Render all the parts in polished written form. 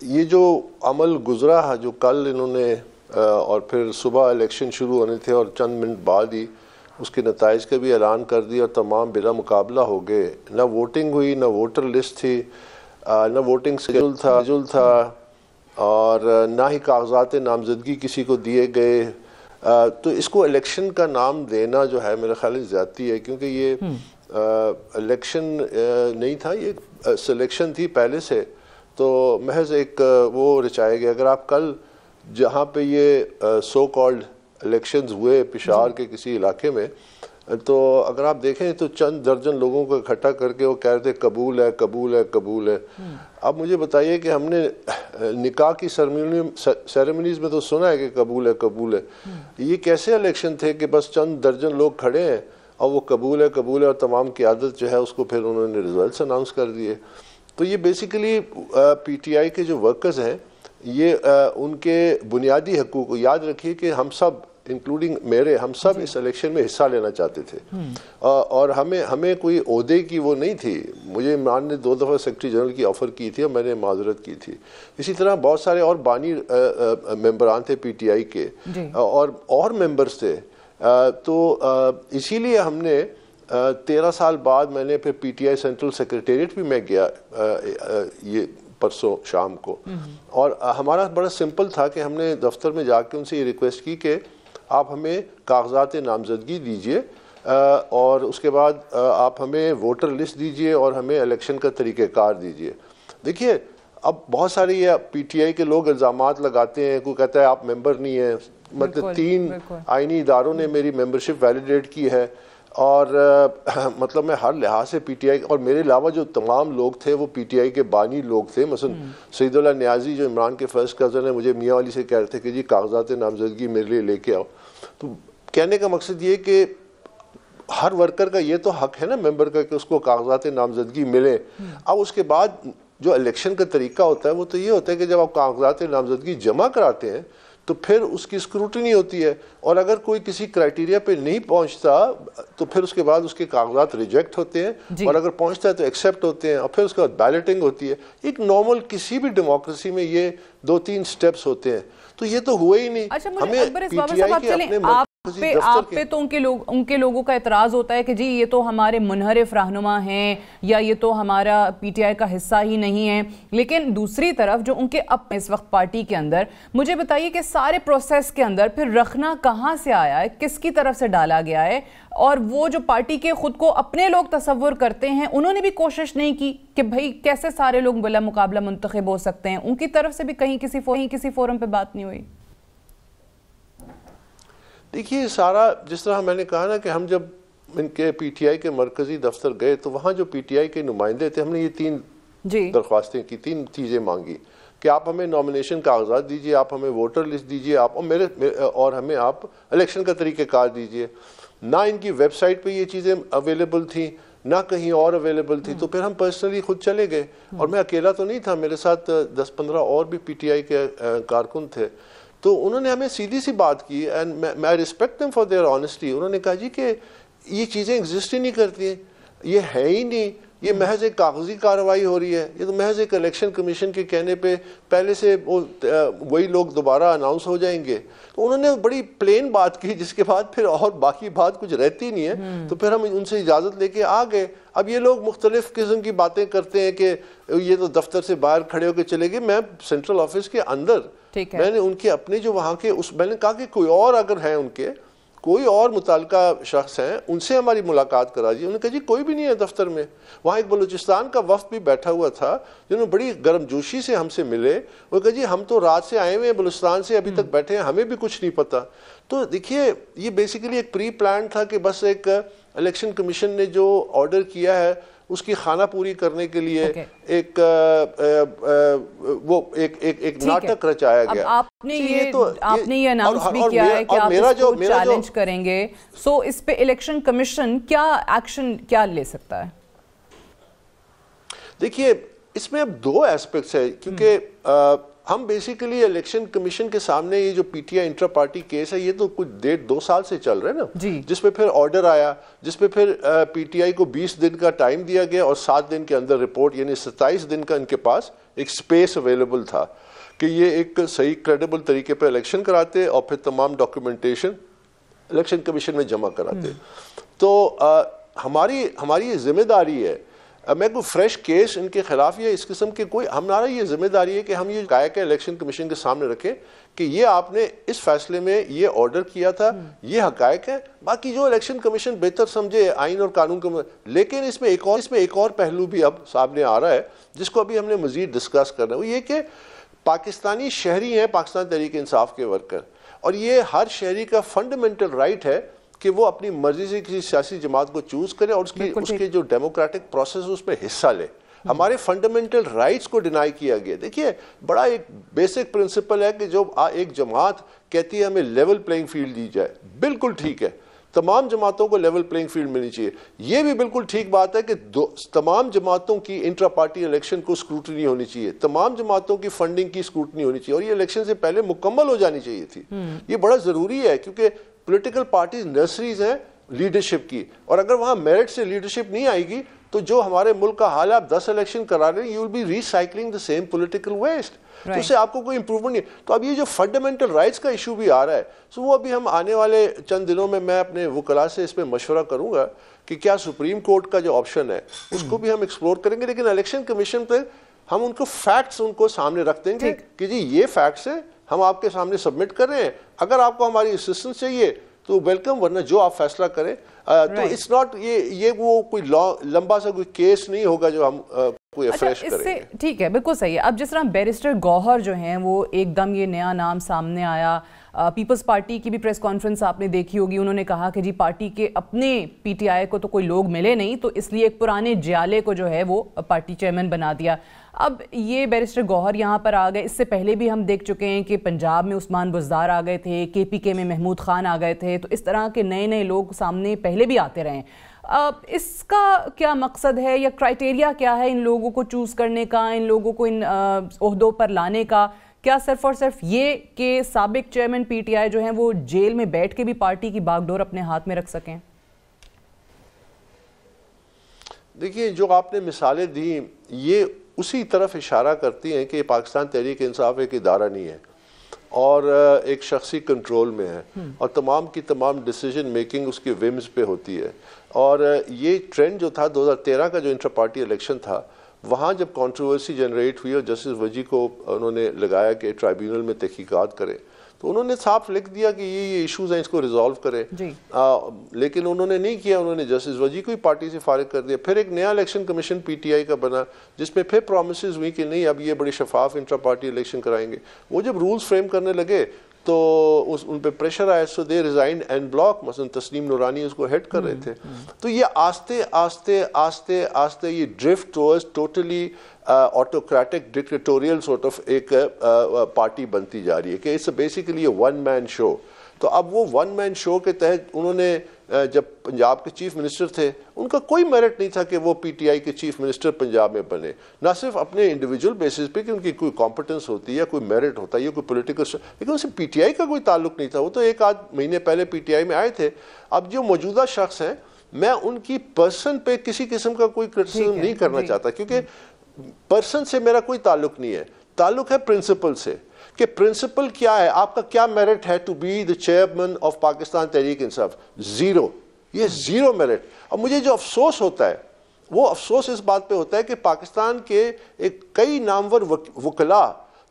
ये जो अमल गुजरा है, जो कल इन्होंने और फिर सुबह इलेक्शन शुरू होने थे और चंद मिनट बाद ही उसके नताइज का भी ऐलान कर दिया और तमाम बिला मुकाबला हो गए। ना वोटिंग हुई, ना वोटर लिस्ट थी, ना वोटिंग शेड्यूल था और ना ही कागजात नामजदगी किसी को दिए गए। तो इसको इलेक्शन का नाम देना जो है मेरा ख्याल ज़्यादती है, क्योंकि ये इलेक्शन नहीं था, ये सिलेक्शन थी पहले से। तो महज एक वो रचाया गया। अगर आप कल जहाँ पे ये सो कॉल्ड इलेक्शंस हुए पेशावर के किसी इलाके में, तो अगर आप देखें तो चंद दर्जन लोगों को इकट्ठा करके वो कह रहे थे कबूल है, कबूल है, कबूल है। अब मुझे बताइए कि हमने निकाह की सेरेमनीज में तो सुना है कि कबूल है, कबूल है। ये कैसे इलेक्शन थे कि बस चंद दर्जन लोग खड़े हैं और वो कबूल है, कबूल है, और तमाम क़यादत जो है उसको फिर उन्होंने रिजल्ट्स अनाउंस कर दिए। तो ये बेसिकली पीटीआई के जो वर्कर्स हैं, ये उनके बुनियादी हकूक़ को याद रखिए कि हम सब इंक्लूडिंग मेरे, हम सब इस इलेक्शन में हिस्सा लेना चाहते थे और हमें कोई ओहदे की वो नहीं थी। मुझे इमरान ने 2 दफ़ा सेक्रेटरी जनरल की ऑफ़र की थी और मैंने माजरत की थी। इसी तरह बहुत सारे और बानी मेंबरान थे पीटीआई के और मेंबर्स थे। तो इसीलिए हमने 13 साल बाद मैंने फिर पीटीआई सेंट्रल सेक्रेटेरिएट भी मैं गया ये परसों शाम को, और हमारा बड़ा सिंपल था कि हमने दफ्तर में जाके उनसे ये रिक्वेस्ट की कि आप हमें कागजात नामजदगी दीजिए और उसके बाद आप हमें वोटर लिस्ट दीजिए और हमें इलेक्शन का तरीक़ेकार दीजिए। देखिए, अब बहुत सारे ये पीटीआई के लोग इल्ज़ामात लगाते हैं, कोई कहता है आप मेंबर नहीं है। मतलब 3 आईनी इदारों ने मेरी मेंबरशिप वैलिडेट की है और मतलब मैं हर लिहाज से पीटीआई, और मेरे अलावा जो तमाम लोग थे वो पीटीआई के बानी लोग थे। मसलन सईदुल्लाह नियाज़ी जो इमरान के फर्स्ट कज़न है, मुझे मियाँ वाली से कह रहे थे कि जी कागजात नामजदगी मेरे लिए लेके आओ। तो कहने का मकसद ये कि हर वर्कर का ये तो हक है ना मेंबर का कि उसको कागजात नामजदगी मिले। अब उसके बाद जो इलेक्शन का तरीका होता है वो तो ये होता है कि जब आप कागजात नामजदगी जमा कराते हैं तो फिर उसकी स्क्रूटनी होती है, और अगर कोई किसी क्राइटेरिया पे नहीं पहुंचता तो फिर उसके बाद उसके कागजात रिजेक्ट होते हैं, और अगर पहुंचता है तो एक्सेप्ट होते हैं, और फिर उसके बाद बैलेटिंग होती है। एक नॉर्मल किसी भी डेमोक्रेसी में ये 2-3 स्टेप्स होते हैं, तो ये तो हुआ ही नहीं। अच्छा, हमें पीटीआई के अपने आप पे तो उनके लोगों का एतराज होता है कि जी ये तो हमारे मुनहरिफ रहनुमा हैं या ये तो हमारा पीटीआई का हिस्सा ही नहीं है। लेकिन दूसरी तरफ जो उनके अपने इस वक्त पार्टी के अंदर, मुझे बताइए कि सारे प्रोसेस के अंदर फिर रखना कहाँ से आया है, किसकी तरफ से डाला गया है? और वो जो पार्टी के खुद को अपने लोग तसव्वुर करते हैं, उन्होंने भी कोशिश नहीं की कि भाई कैसे सारे लोग बिला मुकाबला मुंतखब हो सकते हैं? उनकी तरफ से भी कहीं किसी फोरम पे बात नहीं हुई? दखिए, सारा जिस तरह मैंने कहा ना कि हम जब इनके पीटीआई के मरकजी दफ्तर गए तो वहाँ जो पीटीआई के नुमाइंदे थे, हमने ये 3 दरख्वास्तें की, 3 चीज़ें मांगी कि आप हमें नॉमिनेशन कागजात दीजिए, आप हमें वोटर लिस्ट दीजिए, आप और हमें आप इलेक्शन का तरीक़ेकार दीजिए। ना इनकी वेबसाइट पे ये चीज़ें अवेलेबल थी, ना कहीं और अवेलेबल थी। तो फिर हम पर्सनली खुद चले गए, और मैं अकेला तो नहीं था, मेरे साथ 10-15 और भी पीटीआई के कारकुन थे। तो उन्होंने हमें सीधी सी बात की, एंड मैं respect them for their honesty. उन्होंने कहा जी कि ये चीज़ें एग्जिस्ट ही नहीं करती हैं, ये है ही नहीं, ये महज एक कागजी कार्रवाई हो रही है, ये तो महज एक इलेक्शन कमीशन के कहने पे पहले से वही लोग दोबारा अनाउंस हो जाएंगे। तो उन्होंने बड़ी प्लेन बात की, जिसके बाद फिर और बाकी बात कुछ रहती नहीं है। तो फिर हम उनसे इजाज़त लेके आ गए। अब ये लोग मुख्तलिफ किस्म की बातें करते हैं कि ये तो दफ्तर से बाहर खड़े होकर चले गए। मैं सेंट्रल ऑफिस के अंदर, मैंने उनके अपने जो वहाँ के मैंने कहा कि कोई और अगर हैं, उनके कोई और मुताल्लिका शख्स हैं, उनसे हमारी मुलाकात करा दी। उन्होंने कहा जी कोई भी नहीं है दफ्तर में। वहाँ एक बलूचिस्तान का वफ्द भी बैठा हुआ था, जिन्होंने बड़ी गर्मजोशी से हमसे मिले। वो कहा जी हम तो रात से आए हुए हैं बलूचिस्तान से, अभी तक बैठे हैं, हमें भी कुछ नहीं पता। तो देखिए, ये बेसिकली एक प्री प्लान था कि बस एक इलेक्शन कमीशन ने जो ऑर्डर किया है उसकी खाना पूरी करने के लिए एक नाटक रचाया गया। आपने ये अनाउंस भी किया है कि आप इसको चैलेंज करेंगे। सो इस पे इलेक्शन कमीशन क्या एक्शन ले सकता है? देखिए, इसमें अब 2 एस्पेक्ट्स है, क्योंकि हम बेसिकली इलेक्शन कमीशन के सामने ये जो पीटीआई इंट्रा पार्टी केस है, ये तो कुछ 1.5-2 साल से चल रहे हैं ना, जिसपे फिर ऑर्डर आया, जिसपे फिर पीटीआई को 20 दिन का टाइम दिया गया और 7 दिन के अंदर रिपोर्ट, यानी 27 दिन का इनके पास एक स्पेस अवेलेबल था कि ये एक सही क्रेडिबल तरीके पर इलेक्शन कराते और फिर तमाम डॉक्यूमेंटेशन इलेक्शन कमीशन में जमा कराते। तो हमारी ये जिम्मेदारी है, मैं कोई फ्रेश केस इनके खिलाफ या इस किस्म के कोई, हमारा ये जिम्मेदारी है कि हम ये हक़ाइक़ इलेक्शन कमीशन के सामने रखें कि ये आपने इस फैसले में ये ऑर्डर किया था, ये हक़ाइक़ है, बाकी जो इलेक्शन कमीशन बेहतर समझे आइन और कानून को। लेकिन इसमें एक और पहलू भी अब सामने आ रहा है जिसको अभी हमने मजीद डिस्कस करना है, वो ये कि पाकिस्तानी शहरी हैं पाकिस्तान तहरीक इंसाफ के वर्कर, और ये हर शहरी का फंडामेंटल राइट है कि वो अपनी मर्जी से किसी सियासी जमात को चूज करे और उसके जो डेमोक्रेटिक प्रोसेस उसमें हिस्सा ले। हमारे फंडामेंटल राइट्स को डिनाई किया गया। देखिए, बड़ा एक बेसिक प्रिंसिपल है कि जो एक जमात कहती है हमें लेवल प्लेइंग फील्ड दी जाए, बिल्कुल ठीक है, तमाम जमातों को लेवल प्लेइंग फील्ड मिलनी चाहिए। यह भी बिल्कुल ठीक बात है कि तमाम जमातों की इंट्रा पार्टी इलेक्शन को स्क्रूटनी होनी चाहिए, तमाम जमातों की फंडिंग की स्क्रूटनी होनी चाहिए, और ये इलेक्शन से पहले मुकम्मल हो जानी चाहिए थी। ये बड़ा जरूरी है क्योंकि पॉलिटिकल पार्टीज नर्सरीज हैं लीडरशिप की, और अगर वहां मेरिट से लीडरशिप नहीं आएगी तो जो हमारे मुल्क का हाल है, आप 10 इलेक्शन करा रहे हैं, you will be recycling the same political waste, तो उससे आपको कोई इंप्रूवमेंट नहीं। तो अब ये जो फंडामेंटल राइट्स का इशू भी आ रहा है, तो वो अभी हम आने वाले चंद दिनों में मैं अपने वकला से इस पर मशवरा करूंगा कि क्या सुप्रीम कोर्ट का जो ऑप्शन है उसको भी हम एक्सप्लोर करेंगे, लेकिन इलेक्शन कमीशन पर हम उनको फैक्ट्स उनको सामने रख देंगे कि जी ये फैक्ट्स है, हम आपके सामने सबमिट कर रहे हैं, अगर आपको हमारी असिस्टेंस चाहिए तो वेलकम, वरना जो आप फैसला करें। तो इट्स नॉट ये वो कोई लंबा सा कोई केस नहीं होगा जो हम कोई फ्रेश करेंगे। ठीक है, बिल्कुल सही है। अब जिस तरह बैरिस्टर गौहर जो हैं वो एकदम ये नया नाम सामने आया, पीपल्स पार्टी की भी प्रेस कॉन्फ्रेंस आपने देखी होगी, उन्होंने कहा कि जी पार्टी के अपने पीटीआई को तो कोई लोग मिले नहीं, तो इसलिए एक पुराने जियाले को जो है वो पार्टी चेयरमैन बना दिया। अब ये बैरिस्टर गौहर यहाँ पर आ गए, इससे पहले भी हम देख चुके हैं कि पंजाब में उस्मान बुज़दार आ गए थे, केपीके में महमूद खान आ गए थे, तो इस तरह के नए नए लोग सामने पहले भी आते रहे। इसका क्या मकसद है या क्राइटेरिया क्या है इन लोगों को चूज करने का, इन लोगों को इन ओहदों पर लाने का? क्या सिर्फ और सिर्फ ये कि साबिक चेयरमैन पीटीआई जो हैं वो जेल में बैठ के भी पार्टी की बागडोर अपने हाथ में रख सकें? देखिए, जो आपने मिसालें दी ये उसी तरफ इशारा करती हैं कि पाकिस्तान तहरीक इंसाफ एक इदारा नहीं है और एक शख्सी कंट्रोल में है, और तमाम की तमाम डिसीजन मेकिंग उसके विम्स पे होती है। और ये ट्रेंड जो था 2013 का जो इंटर पार्टी इलेक्शन था, वहाँ जब कंट्रोवर्सी जनरेट हुई और जस्टिस वजी को उन्होंने लगाया कि ट्राइब्यूनल में तहकीकात करें, तो उन्होंने साफ लिख दिया कि ये इश्यूज हैं, इसको रिजॉल्व करें। लेकिन उन्होंने नहीं किया, उन्होंने जस्टिस वजी को ही पार्टी से फारिग कर दिया। फिर एक नया इलेक्शन कमीशन पीटीआई का बना जिसमें फिर प्रॉमिसेस हुई कि नहीं अब ये बड़ी शफाफ इंट्रा पार्टी इलेक्शन कराएंगे। वो जब रूल्स फ्रेम करने लगे तो उन पे प्रेशर आया, सो दे रिजाइन एंड ब्लॉक, मसलन तस्नीम नूरानी उसको हेड कर रहे थे। तो ये आस्ते आस्ते आस्ते आस्ते ये drift towards totally autocratic dictatorial sort of एक पार्टी बनती जा रही है कि it's basically one man show. तो अब वो वन मैन शो के तहत उन्होंने जब पंजाब के चीफ मिनिस्टर थे, उनका कोई मेरिट नहीं था कि वो पीटीआई के चीफ मिनिस्टर पंजाब में बने, ना सिर्फ अपने इंडिविजुअल बेसिस पे कि उनकी कोई कॉम्पिटेंस होती है या कोई मेरिट होता है या कोई पॉलिटिकल, लेकिन उनसे पीटीआई का कोई ताल्लुक नहीं था। वो तो एक आध महीने पहले पीटीआई में आए थे। अब जो मौजूदा शख्स हैं, मैं उनकी पर्सन पे किसी किस्म का कोई क्रिटिसिज्म नहीं करना चाहता, क्योंकि पर्सन से मेरा कोई ताल्लुक नहीं है, ताल्लुक है प्रिंसिपल से कि प्रिंसिपल क्या है, आपका क्या मेरिट है to be the chairman of Pakistan Tehreek Insaf. Zero, ये जीरो मेरिट। अब मुझे जो अफसोस होता है वो अफसोस इस बात पे होता है कि पाकिस्तान के एक कई नामवर वकला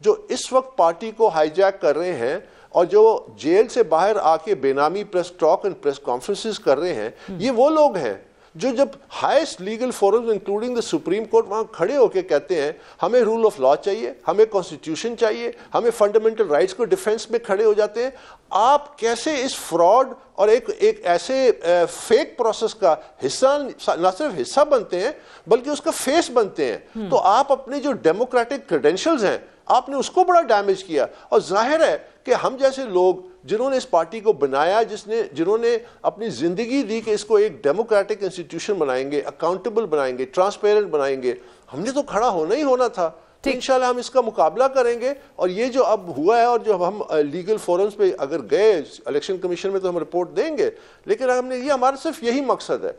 जो इस वक्त पार्टी को हाईजैक कर रहे हैं और जो जेल से बाहर आके बेनामी press talk and press conferences कर रहे हैं, ये वो लोग हैं जो जब highest legal forums including the supreme court वहां खड़े होकर कहते हैं हमें रूल ऑफ लॉ चाहिए, हमें कॉन्स्टिट्यूशन चाहिए, हमें फंडामेंटल राइट्स को डिफेंस में खड़े हो जाते हैं। आप कैसे इस फ्रॉड और एक ऐसे फेक प्रोसेस का हिस्सा, न सिर्फ हिस्सा बनते हैं बल्कि उसका फेस बनते हैं? तो आप अपने जो डेमोक्रेटिक क्रेडेंशियल्स हैं आपने उसको बड़ा डैमेज किया। और जाहिर है कि हम जैसे लोग जिन्होंने इस पार्टी को बनाया, जिन्होंने अपनी जिंदगी दी कि इसको एक डेमोक्रेटिक इंस्टीट्यूशन बनाएंगे, अकाउंटेबल बनाएंगे, ट्रांसपेरेंट बनाएंगे, हमने तो खड़ा होना ही होना था। तो इंशाल्लाह हम इसका मुकाबला करेंगे। और ये जो अब हुआ है और जो हम लीगल फोरम्स पे अगर गए इलेक्शन कमीशन में तो हम रिपोर्ट देंगे, लेकिन हमने ये हमारा सिर्फ यही मकसद है